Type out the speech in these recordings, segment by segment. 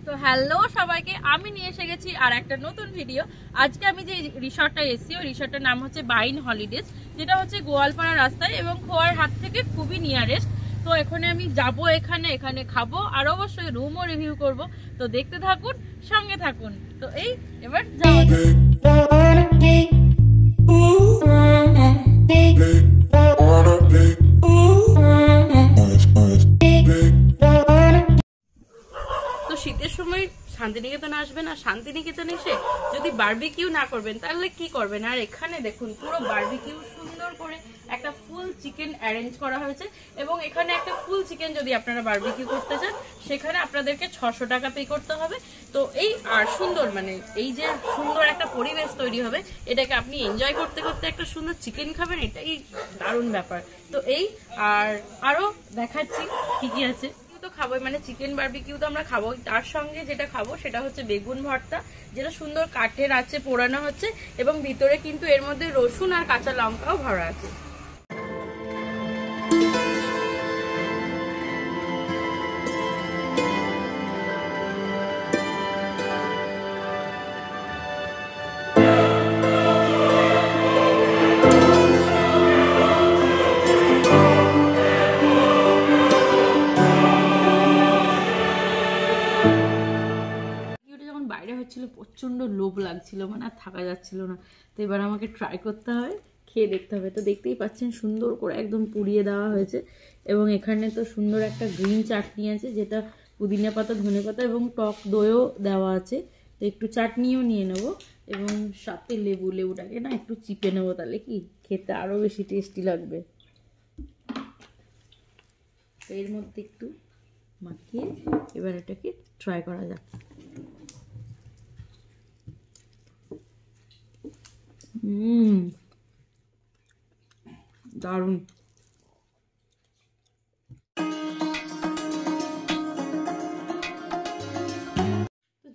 তো হ্যালো সবাইকে, আমি নিয়ে এসে গেছি আর একটা নতুন ভিডিও। আজকে আমি যে রিসর্টটা এসেছি ওই রিসর্টটার নাম হচ্ছে বাইন হলিডেজ, যেটা হচ্ছে গোয়ালপাড়া রাস্তায় এবং খোয়ার হাট থেকে খুবই নিয়ারেস্ট। তো এখানে আমি যাব, এখানে খাবো আর অবশ্যই রুমও রিভিউ করব। তো দেখতে থাকুন, সঙ্গে থাকুন। তো এই এবার যাওয়া তো শীতের সময় শান্তিনিকেতন আসবেন, আর শান্তিনিকেতনে এসে যদি বারবিকিউ না করবেন তাহলে কি করবেন। আর এখানে দেখুন পুরো বারবিকিউ সুন্দর করে একটা ফুল চিকেন অ্যারেঞ্জ করা হয়েছে এবং এখানে একটা ফুল চিকেন যদি আপনারা বারবিকিউ করতে চান সেখানে আপনাদেরকে 600 টাকা পে করতে হবে। তো এই আর সুন্দর মানে এই যে সুন্দর একটা পরিবেশ তৈরি হবে, এটাকে আপনি এনজয় করতে করতে একটা সুন্দর চিকেন খাবেন, এটাই দারুণ ব্যাপার। তো এই আর আরো দেখাচ্ছি কি কি আছে। তো খাবো মানে চিকেন বারবিকিউ তো আমরা খাবো, তার সঙ্গে যেটা খাবো সেটা হচ্ছে বেগুন ভর্তা, যেটা সুন্দর কাঠের আছে পোড়ানো হচ্ছে এবং ভিতরে কিন্তু এর মধ্যে রসুন আর কাঁচা লঙ্কাও ভরা আছে। বাইরে হচ্ছিল প্রচন্ড লোভ লাগছিল, মানে আর থাকা যাচ্ছিল না। তো এবার আমাকে ট্রাই করতে হবে, খেয়ে দেখতে হবে। তো দেখতেই পাচ্ছেন সুন্দর করে একদম পুড়িয়ে দেওয়া হয়েছে এবং এখানে তো সুন্দর একটা গ্রিন চাটনি আছে, যেটা পুদিনা পাতা, ধনে পাতা এবং টক দইও দেওয়া আছে। তো একটু চাটনিও নিয়ে নেব এবং সাথে লেবুটাকে না একটু চিপে নেবো, তাহলে কি খেতে আরও বেশি টেস্টি লাগবে। তো এর মধ্যে একটু মাখিয়ে এবার এটাকে ট্রাই করা যাক। দারুণ।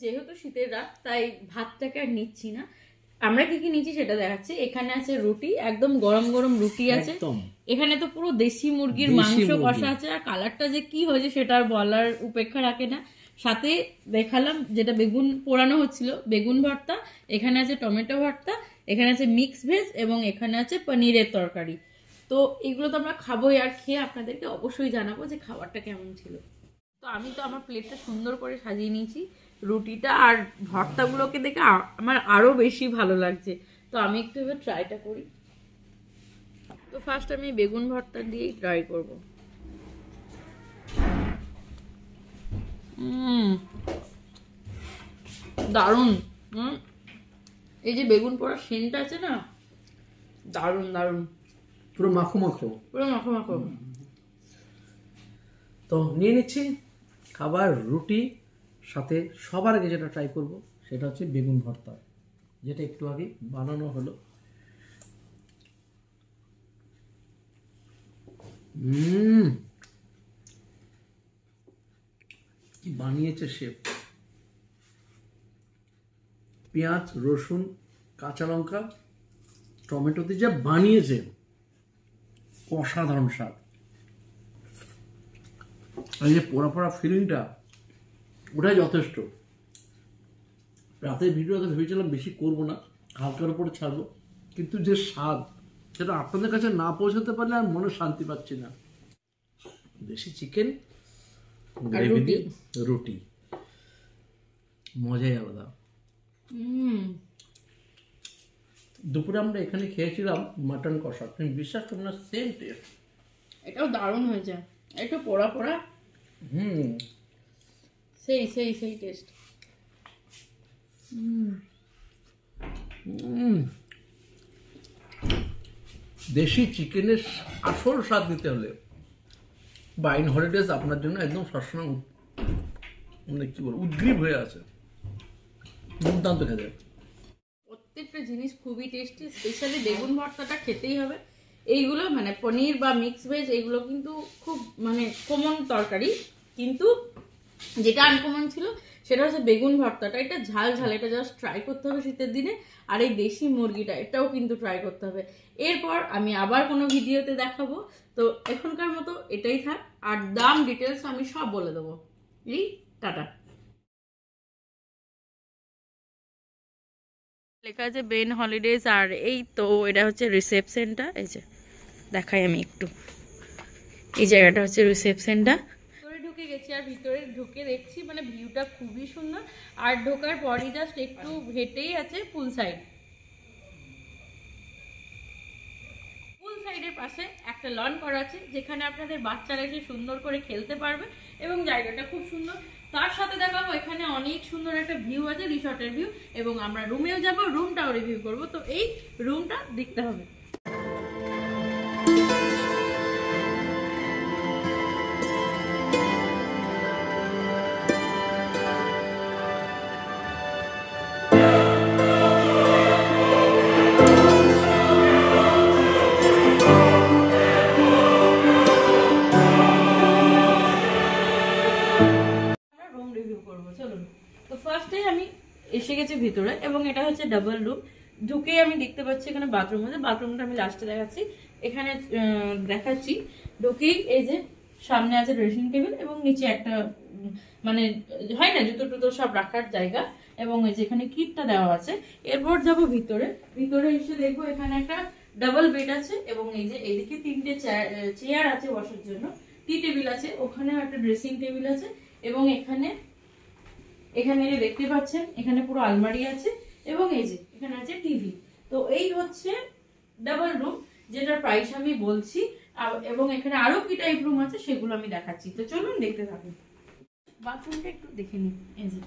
যেহেতু শীতের রাত তাই ভাতটাকে আর নিচ্ছি না, আমরা কি কি নিচ্ছি সেটা দেখাচ্ছি। এখানে আছে রুটি, একদম গরম গরম রুটি আছে। এখানে তো পুরো দেশি মুরগির মাংস কষা আছে, আর কালারটা যে কি হয়েছে সেটা আর বলার উপেক্ষা রাখে না। সাথে দেখালাম যেটা বেগুন পোড়ানো হচ্ছিল, বেগুন ভর্তা, এখানে আছে টমেটো ভর্তা, এখানে আছে মিক্স ভেজ এবং এখানে আছে পনিরের তরকারি। তো এগুলো তো আমরা খাবোই, আর খেয়ে আপনাদেরকে অবশ্যই জানাবো যে খাবারটা কেমন ছিল। তো আমি তো আমার প্লেটটা সুন্দর করে সাজিয়ে নিয়েছি, রুটিটা আর ভর্তাগুলোকে দেখে আমার আরো বেশি ভালো লাগছে। তো আমি একটু এবার ট্রাইটা করি। তো ফার্স্ট আমি বেগুন ভর্তা দিয়েই ট্রাই করব। দারুণ। এই যে বেগুন পোড়া সেন্টটা আছে না, দারুণ দারুণ, পুরো মাখো মাখো, পুরো মাখো মাখো। তো নিয়ে নিচ্ছি খাবার, রুটি, সাথে সবার আগে যেটা ট্রাই করব সেটা হচ্ছে বেগুন ভর্তা, যেটা একটু আগে বানানো হলো। কি বানিয়েছে শেফ! পেঁয়াজ, রসুন, কাঁচা লঙ্কা, টমেটো দিয়ে যা বানিয়েছে, অসাধারণ স্বাদ। এই যে পোড়া পোড়া ফিলিংটা, ওটাই যথেষ্ট। রাতের ভিডিওতে ভেবেছিলাম বেশি করব না, হালকার উপরে ছাড়বো, কিন্তু যে স্বাদ সেটা আপনাদের কাছে না পৌঁছাতে পারলে আর মনে শান্তি পাচ্ছি না। দেশি চিকেন, গ্রেভি দিয়ে রুটি, মজাই আলাদা। দুপুরে আমরা এখানে খেয়েছিলাম মাটন কষা, তুমি বিশ্বাস করো না, সেম টেস্ট। এটাও দারুণ হয়েছে, একটু পোড়া পোড়া, সেই সেই সেই টেস্ট। দেশি চিকেনের আসল স্বাদ নিতে হলে বাইন হলিডেজ আপনার জন্য একদম সবসময় মানে কি বলবো, উদ্গ্রীব হয়ে আছে, দুর্দান্ত খেতে। প্রত্যেকটা জিনিস খুবই টেস্টি, স্পেশালি বেগুন ভর্তাটা খেতেই হবে। এইগুলো মানে পনির বা মিক্স ভেজ এগুলো কিন্তু খুব মানে কমন তরকারি, কিন্তু যেটা আনকমন ছিল সেটা হচ্ছে বেগুন ভর্তাটা। এটা ঝাল ঝাল, এটা জাস্ট ট্রাই করতে হবে শীতের দিনে। আর এই দেশি মুরগিটা, এটাও কিন্তু ট্রাই করতে হবে। এরপর আমি আবার কোনো ভিডিওতে দেখাবো। তো এখনকার মতো এটাই থাক, আর দাম ডিটেলস আমি সব বলে দেবো। টাটা। লেখা আছে বেন হলিডেজ। আর এই তো এটা হচ্ছে রিসেপশনটা, এই যে দেখাই আমি একটু, এই জায়গাটা হচ্ছে রিসেপশনটা। ভিতরে ঢুকে গেছি আর ভিতরে ঢুকে দেখছি মানে ভিউটা খুবই সুন্দর। আর ঢোকার পরই জাস্ট একটু হেঁটেই আছে পুল সাইড। পুল সাইডের পাশে একটা লন করা আছে যেখানে আপনাদের বাচ্চারা এসে সুন্দর করে খেলতে পারবে এবং জায়গাটা খুব সুন্দর। তার সাথে দেখাবো এখানে অনেক সুন্দর একটা ভিউ আছে, রিসর্টের ভিউ, এবং আমরা রুমেও যাব, রুমটাও রিভিউ করব। তো এই রুমটা দেখতে হবে। এসে গেছে ভিতরে এবং এটা হচ্ছে ডাবল রুম। ঢুকে আমি দেখতে পাচ্ছি এখানে বাথরুম আছে, বাথরুমটা আমি লাস্টে দেখাচ্ছি। এখানে দেখাচ্ছি ঢুকেই এই যে সামনে আছে ড্রেসিং টেবিল এবং নিচে একটা মানে হয় না জুতো টুতো সব রাখার জায়গা, এবং এই যে এখানে কিটটা দেওয়া আছে। এরপর যাব ভিতরে। ভিতরে এসে দেখবো এখানে একটা ডাবল বেড আছে এবং এই যে এইদিকে 3টে চেয়ার আছে বসার জন্য, টি টেবিল আছে, ওখানেও একটা ড্রেসিং টেবিল আছে এবং এখানে দেখতে পাচ্ছেন এখানে পুরো আলমারি আছে এবং এই যে এখানে আছে টিভি। তো এই হচ্ছে ডাবল রুম যেটার প্রাইস আমি বলছি, এবং এখানে আরো কি টাইপ রুম আছে সেগুলো আমি দেখাচ্ছি। তো চলুন দেখতে থাকুন। বাথরুমটা একটু দেখে নিন। এই যে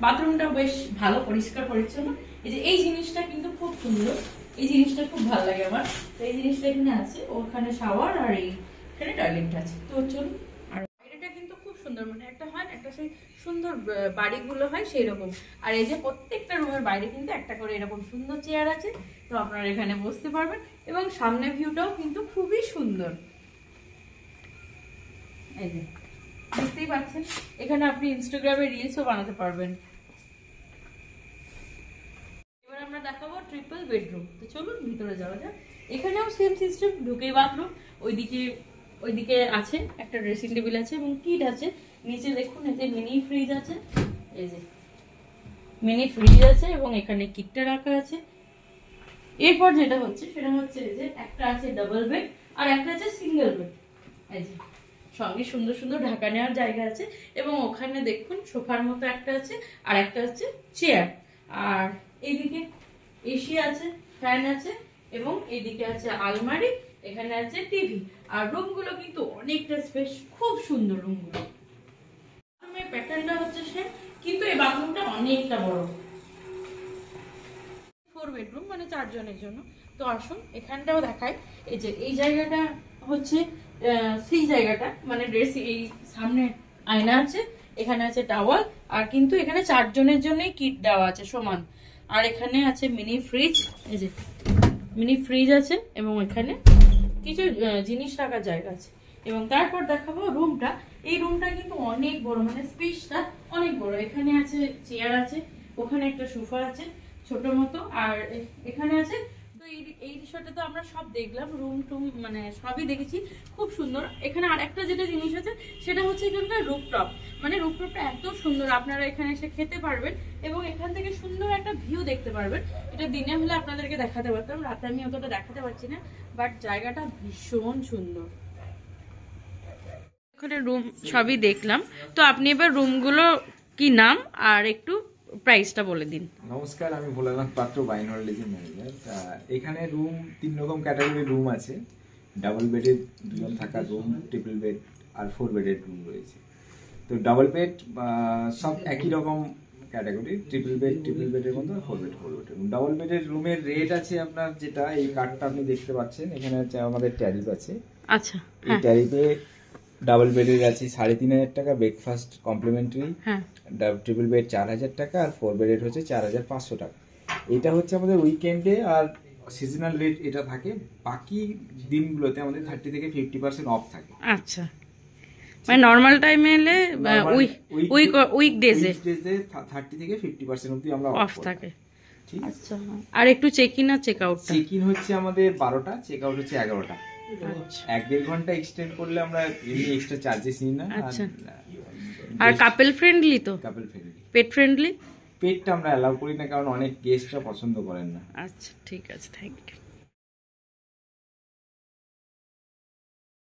বাথরুমটা বেশ ভালো পরিষ্কার পরিচ্ছন্ন। এই যে এই জিনিসটা কিন্তু খুব সুন্দর, এই জিনিসটা খুব ভালো লাগে আমার। তো এই জিনিসটা এখানে আছে, ওখানে শাওয়ার আর এখানে টয়লেট আছে। তো চলুন। আর বাইরেটা কিন্তু খুব সুন্দর, মানে একটা হয় একটা সেই সুন্দর বাড়িগুলো হয় সেই রকম। আর এই যে প্রত্যেকটা রুমের বাইরে কিন্তু একটা করে এরকম সুন্দর চেয়ার আছে, তো আপনারা এখানে বসতে পারবেন এবং সামনে ভিউটাও কিন্তু খুবই সুন্দর। এই যে দেখতেই পাচ্ছেন এখানে আপনি ইনস্টাগ্রামে রিলসও বানাতে পারবেন। এবার আমরা দেখাবো ট্রিপল বেডরুম। তো চলুন ভিতরে যাওয়া যাক। এখানেও সেম সিস্টেম, ঢুকেই বাথরুম, ওইদিকে আছে একটা ড্রেসিং টেবিল আছে এবং কিট আছে। নিচে দেখুন এই যে মিনি ফ্রিজ আছে, এই যে মিনি ফ্রিজ আছে এবং এখানে কিটটা রাখা আছে। এরপর যেটা হচ্ছে সেটা হচ্ছে যে একটা আছে ডাবল বেড আর একটা আছে সিঙ্গেল বেড। এই যে সঙ্গে সুন্দর সুন্দর ঢাকা নেওয়ার জায়গা আছে এবং ওখানে দেখুন সোফার মতো একটা আছে আর একটা হচ্ছে চেয়ার। আর এইদিকে এসি আছে, ফ্যান আছে এবং এইদিকে আছে আলমারি, এখানে আছে টিভি। আর রুমগুলো কিন্তু অনেকটা স্পেস, খুব সুন্দর রুমগুলো। বাথরুমের প্যাটার্নটা হচ্ছে সে, কিন্তু এই বাথরুমটা অনেকটা বড়, 4 বেডরুম মানে 4 জনের জন্য। তো আসুন এখানটাও দেখাই। এই যে এই জায়গাটা হচ্ছে সেই জায়গাটা মানে ড্রেস, এই সামনে আয়না আছে, এখানে আছে টাওয়াল, আর কিন্তু এখানে 4 জনের জন্যই কিট দেওয়া আছে সমান। আর এখানে আছে মিনি ফ্রিজ, এই যে মিনি ফ্রিজ আছে এবং এখানে কিছু জিনিস রাখার জায়গা আছে। এবং তারপর দেখাবো রুমটা। এই রুমটা কিন্তু অনেক বড়, মানে স্পেসটা অনেক বড়। এখানে আছে চেয়ার আছে, ওখানে একটা সোফা আছে ছোট মতো, আর এখানে আছে। তো এই রিসর্টে তো আমরা সব দেখলাম, রুম টুম মানে সবই দেখেছি, খুব সুন্দর। এখানে আর একটা যেটা জিনিস আছে সেটা হচ্ছে এখানকার রুফটপ, মানে রুফটপটা এত সুন্দর, আপনারা এখানে এসে খেতে পারবেন এবং এখান থেকে সুন্দর একটা ভিউ দেখতে পারবেন। এটা দিনে হলে আপনাদেরকে দেখাতে পারতাম, রাতে আমি অতটা দেখাতে পারছি না, বাট জায়গাটা ভীষণ সুন্দর। এখানে রুম সবই দেখলাম, তো আপনি এবার রুমগুলো কি নাম আর একটু প্রাইসটা বলে দিন। নমস্কার, আমি ভোলানাথ পাত্র, বাইন হলিডেজের ম্যানেজার। এখানে রুম 3 রকম ক্যাটাগরির রুম আছে। ডাবল বেডের 2 জন থাকার রুম, ট্রিপল বেড আর 4 বেডের রুম রয়েছে। তো ডাবল বেড সব একই রকম ক্যাটাগরি, ট্রিপল বেডের মধ্যে 4 বেডের রুম। ডাবল বেডের রুমের রেট আছে আপনার, যেটা এই কার্ডটা আপনি দেখতে পাচ্ছেন, এখানে হচ্ছে আমাদের ট্যারিফ আছে। আচ্ছা, এই ট্যারিফে ডাবল বেডের আছে 3,500 টাকা, ব্রেকফাস্ট কমপ্লিমেন্টারি। ট্রিপল বেড 4,000 টাকা আর 4 বেডের হচ্ছে 4,500 টাকা। এটা হচ্ছে আমাদের উইকেন্ডে, আর সিজনাল রেট এটা থাকে। বাকি দিনগুলোতে আমাদের 30 থেকে 50% অফ থাকে। আচ্ছা, মানে নরমাল টাইমে এলে উইকডেজে 30 থেকে 50% অবধি আমরা অফ থাকে। ঠিক আছে। আর একটু চেক ইন আর চেক আউট। চেক ইন হচ্ছে আমাদের 12টা, চেক আউট হচ্ছে 11টা। 1-1.5 ঘন্টা এক্সটেন্ড করলে আমরা এমনি এক্সট্রা চার্জেস নিই না। আচ্ছা, আর কাপল ফ্রেন্ডলি তো? Couple friendly. Pet friendly? পেটটা আমরা অ্যালাউ করি না, কারণ অনেক গেস্টরা পছন্দ করেন না। আচ্ছা ঠিক আছে, থ্যাংক ইউ।